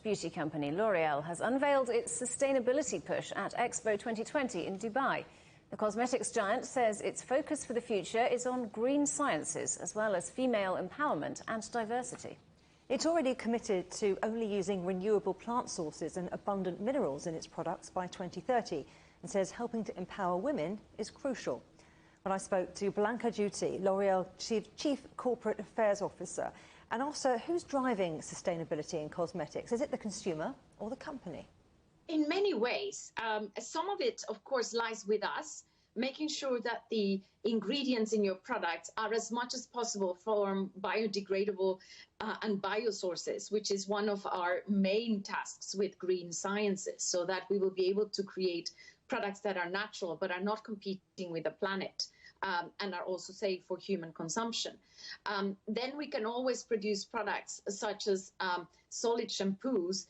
Beauty company L'Oreal has unveiled its sustainability push at Expo 2020 in Dubai. The cosmetics giant says its focus for the future is on green sciences, as well as female empowerment and diversity. It's already committed to only using renewable plant sources and abundant minerals in its products by 2030, and says helping to empower women is crucial. When I spoke to Blanca Juti, L'Oreal Chief Corporate Affairs Officer, and also who's driving sustainability in cosmetics? Is it the consumer or the company? In many ways. Some of it, of course, lies with us, making sure that the ingredients in your products are as much as possible from biodegradable and biosources, which is one of our main tasks with green sciences, so that we will be able to create products that are natural but are not competing with the planet. And are also safe for human consumption. Then we can always produce products such as solid shampoos,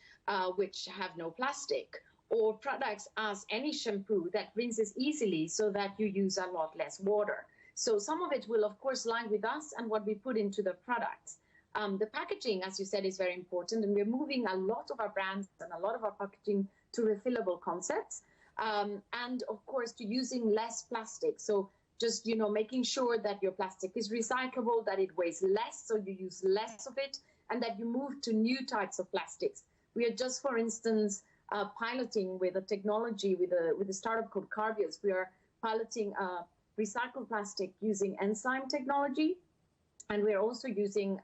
which have no plastic, or products as any shampoo that rinses easily so that you use a lot less water. So some of it will, of course, lie with us and what we put into the products. The packaging, as you said, is very important, and we're moving a lot of our brands and a lot of our packaging to refillable concepts, and, of course, to using less plastic. So just, making sure that your plastic is recyclable, that it weighs less, so you use less of it, and that you move to new types of plastics. We are just, for instance, piloting with a technology, with a startup called Carbios. We are piloting recycled plastic using enzyme technology, and we're also using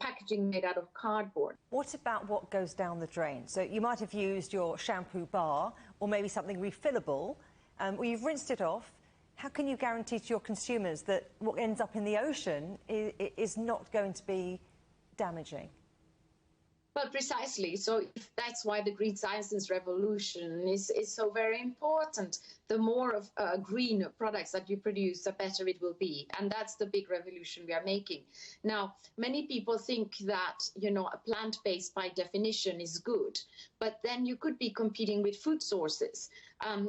packaging made out of cardboard. What about what goes down the drain? So you might have used your shampoo bar, or maybe something refillable, or you've rinsed it off. How can you guarantee to your consumers that what ends up in the ocean is not going to be damaging? Well, precisely. So that's why the green sciences revolution is so very important. The more of green products that you produce, the better it will be. And that's the big revolution we are making. Now, many people think that, a plant-based by definition is good, but then you could be competing with food sources.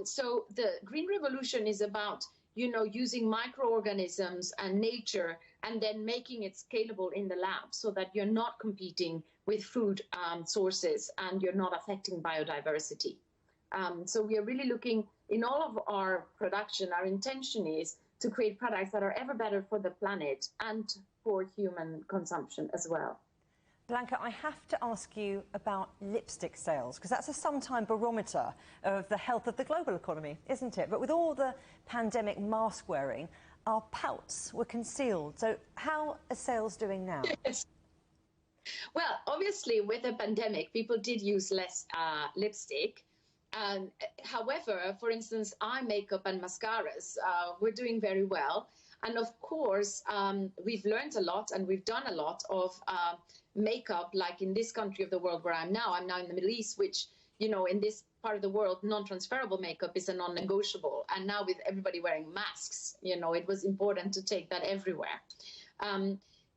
So the green revolution is about using microorganisms and nature, and then making it scalable in the lab so that you're not competing with food sources and you're not affecting biodiversity. So we are really looking in all of our production. Our intention is to create products that are ever better for the planet and for human consumption as well. Blanca, I have to ask you about lipstick sales, because that's a sometime barometer of the health of the global economy, isn't it? But with all the pandemic mask wearing, our pouts were concealed. So how are sales doing now? Yes. Well, obviously, with the pandemic, people did use less lipstick. However, for instance, eye makeup and mascaras were doing very well. And of course, we've learned a lot and we've done a lot of makeup, like in this country of the world where I'm now in the Middle East, which, in this part of the world, non-transferable makeup is a non-negotiable. And now with everybody wearing masks, it was important to take that everywhere.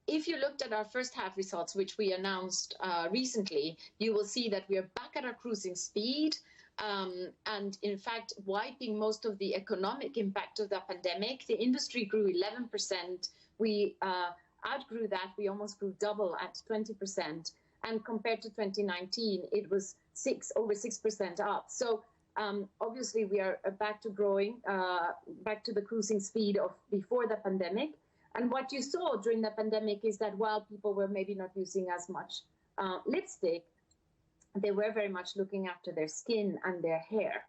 If you looked at our first half results, which we announced recently, you will see that we are back at our cruising speed. And in fact, wiping most of the economic impact of the pandemic. The industry grew 11%. We outgrew that. We almost grew double at 20%. And compared to 2019, it was over 6% up. So obviously, we are back to growing, back to the cruising speed of before the pandemic. And what you saw during the pandemic is that while people were maybe not using as much lipstick, they were very much looking after their skin and their hair.